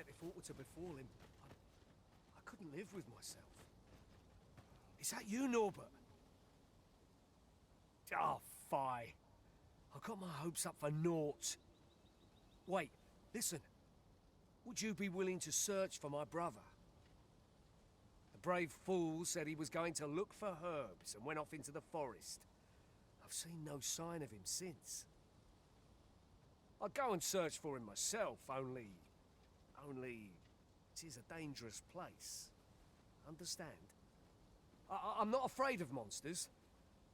yet if aught were to befall him, I couldn't live with myself. Is that you, Norbert? Oh, fie. I got my hopes up for naught. Wait, listen. Would you be willing to search for my brother? The brave fool said he was going to look for herbs and went off into the forest. I've seen no sign of him since. I'd go and search for him myself, only... it is a dangerous place. Understand? I'm not afraid of monsters,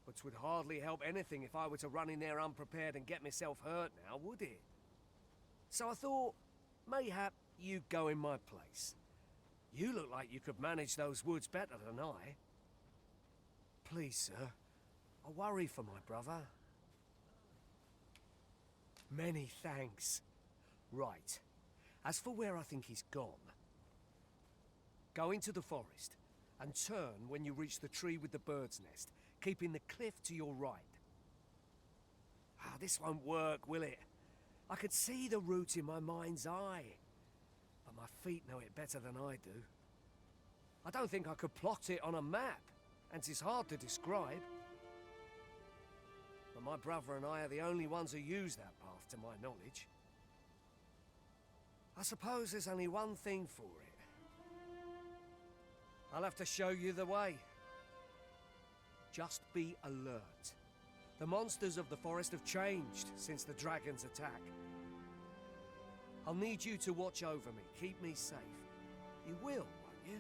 but 'twould hardly help anything if I were to run in there unprepared and get myself hurt now, would it? So I thought, mayhap you'd go in my place. You look like you could manage those woods better than I. Please, sir, I worry for my brother. Many thanks. Right. As for where I think he's gone, go into the forest and turn when you reach the tree with the bird's nest, keeping the cliff to your right. Ah, this won't work, will it? I could see the route in my mind's eye, but my feet know it better than I do. I don't think I could plot it on a map, and it's hard to describe. But my brother and I are the only ones who use that path, to my knowledge. I suppose there's only one thing for it. I'll have to show you the way. Just be alert. The monsters of the forest have changed since the dragon's attack. I'll need you to watch over me, keep me safe. You will, won't you?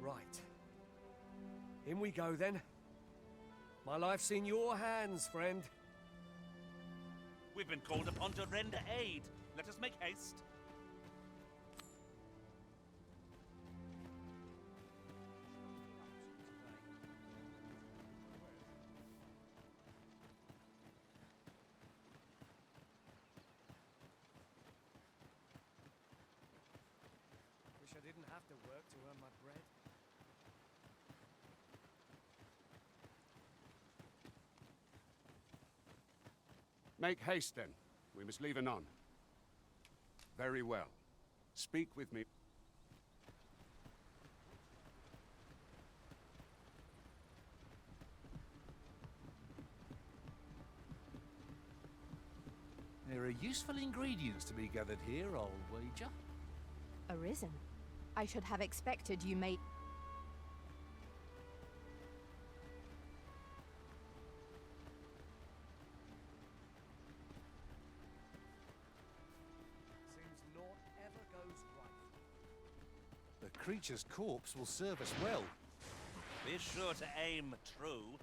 Right. In we go, then. My life's in your hands, friend. We've been called upon to render aid. Let us make haste. Wish I didn't have to work to earn my bread. Make haste, then. We must leave anon. Very well. Speak with me. There are useful ingredients to be gathered here, I'll wager. Arisen. I should have expected you may... Seems naught ever goes right. The creature's corpse will serve us well. Be sure to aim true.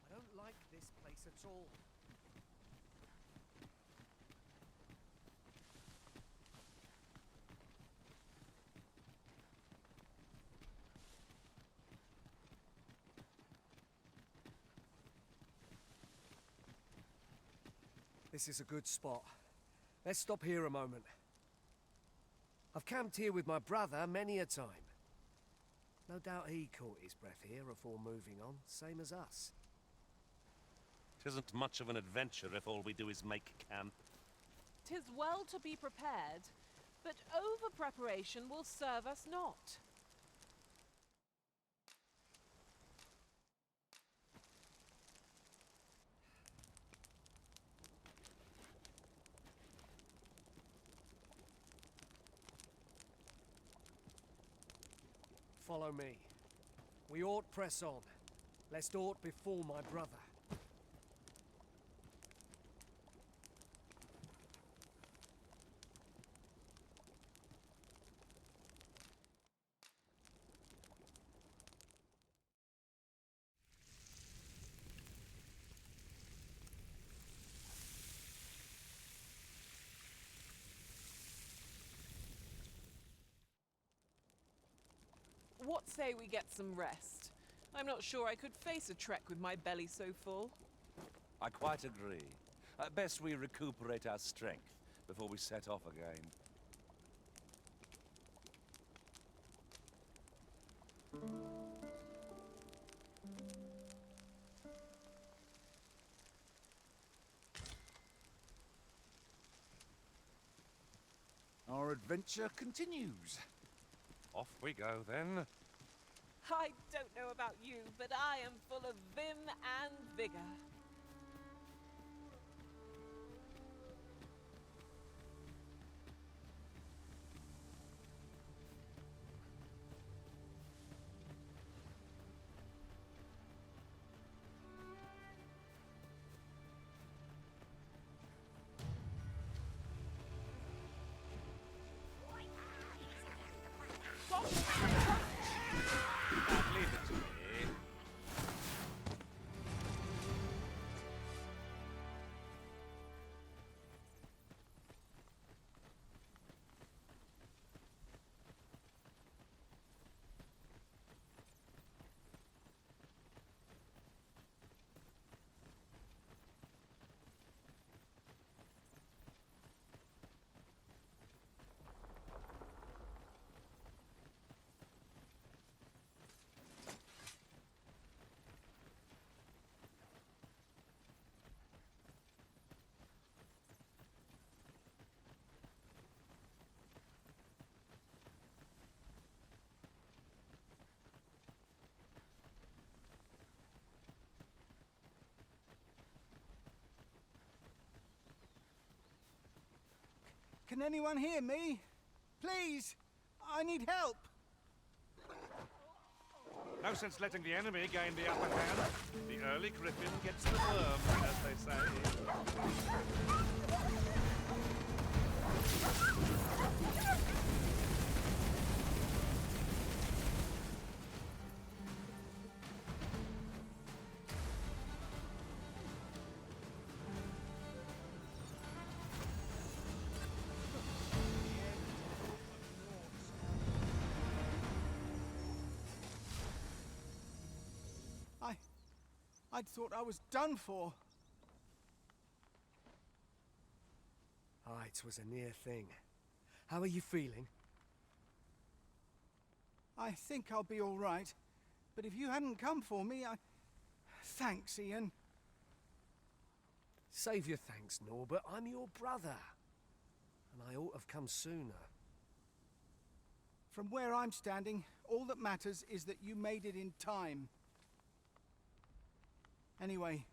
I don't like this place at all. This is a good spot. Let's stop here a moment. I've camped here with my brother many a time. No doubt he caught his breath here afore moving on, same as us. 'Tisn't much of an adventure if all we do is make camp. 'Tis well to be prepared, but over-preparation will serve us not. Follow me. We ought press on, lest aught befall my brother. What what say we get some rest? I'm not sure I could face a trek with my belly so full. I quite agree. Best we recuperate our strength before we set off again. Our adventure continues. Off we go, then. I don't know about you, but I am full of vim and vigor. Leave it to me. Can anyone hear me? Please! I need help! No sense letting the enemy gain the upper hand. The early griffin gets the worm, as they say. I'd thought I was done for. It was a near thing. How are you feeling? I think I'll be all right. But if you hadn't come for me, Thanks, Ian. Save your thanks, Norbert. I'm your brother. And I ought to have come sooner. From where I'm standing, all that matters is that you made it in time. Anyway,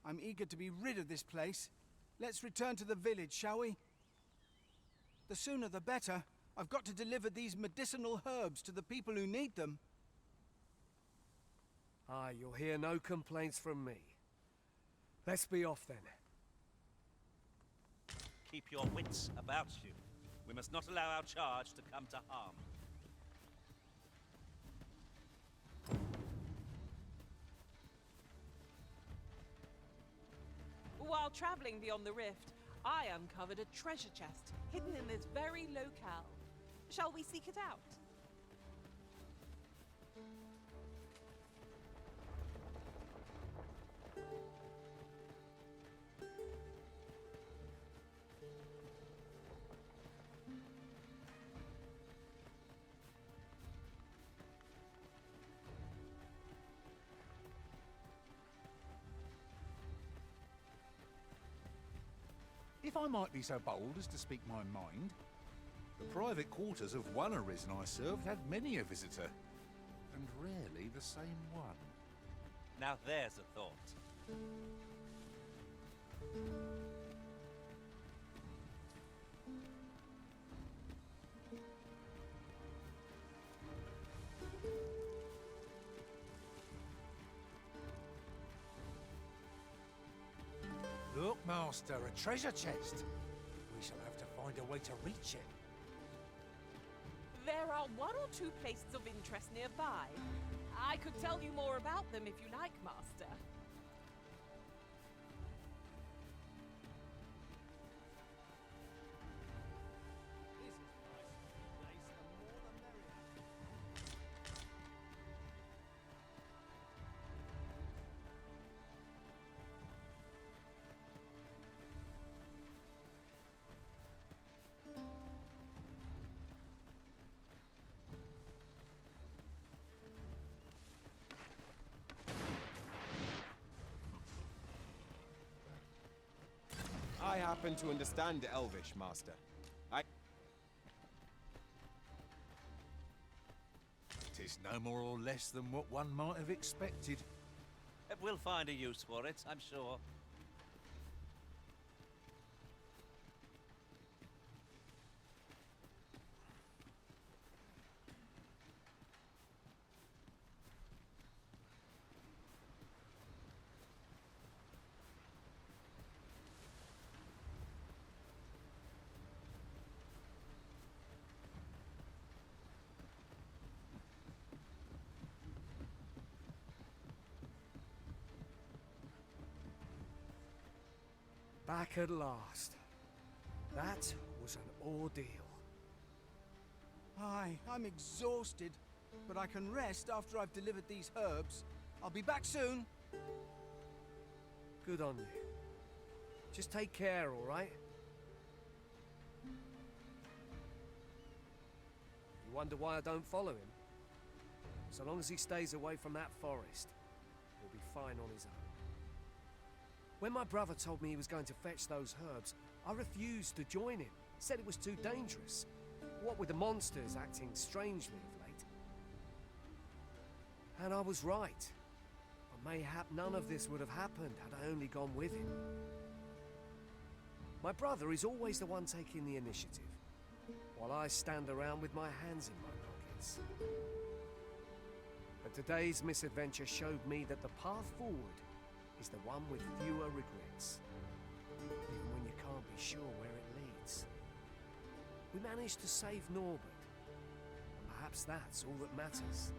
I'm eager to be rid of this place. Let's return to the village, shall we? The sooner the better. I've got to deliver these medicinal herbs to the people who need them. You'll hear no complaints from me. Let's be off then. Keep your wits about you. We must not allow our charge to come to harm. While traveling beyond the rift, I uncovered a treasure chest hidden in this very locale. Shall we seek it out? If I might be so bold as to speak my mind, the private quarters of one arisen I served had many a visitor, and rarely the same one. Now there's a thought. Look, Master, a treasure chest. We shall have to find a way to reach it. There are one or two places of interest nearby. I could tell you more about them if you like, Master. happen to understand Elvish, Master. Tis no more or less than what one might have expected. We'll find a use for it, I'm sure. Back at last. That was an ordeal. Aye, I'm exhausted, but I can rest after I've delivered these herbs. I'll be back soon. Good on you. Just take care, all right? You wonder why I don't follow him? So long as he stays away from that forest, he'll be fine on his own. When my brother told me he was going to fetch those herbs, I refused to join him. Said it was too dangerous. What with the monsters acting strangely of late. And I was right. But mayhap none of this would have happened had I only gone with him. My brother is always the one taking the initiative, while I stand around with my hands in my pockets. But today's misadventure showed me that the path forward is the one with fewer regrets, even when you can't be sure where it leads. We managed to save Norbert, and perhaps that's all that matters.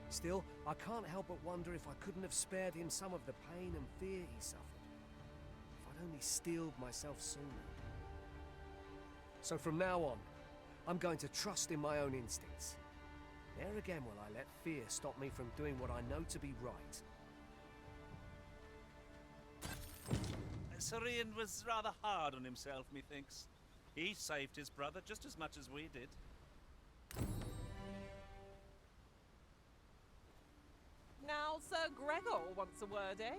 Still, I can't help but wonder if I couldn't have spared him some of the pain and fear he suffered, if I'd only steeled myself sooner. So from now on, I'm going to trust in my own instincts. Ne'er again will I let fear stop me from doing what I know to be right. Sirian was rather hard on himself, methinks. He saved his brother just as much as we did. Now Sir Gregor wants a word, eh?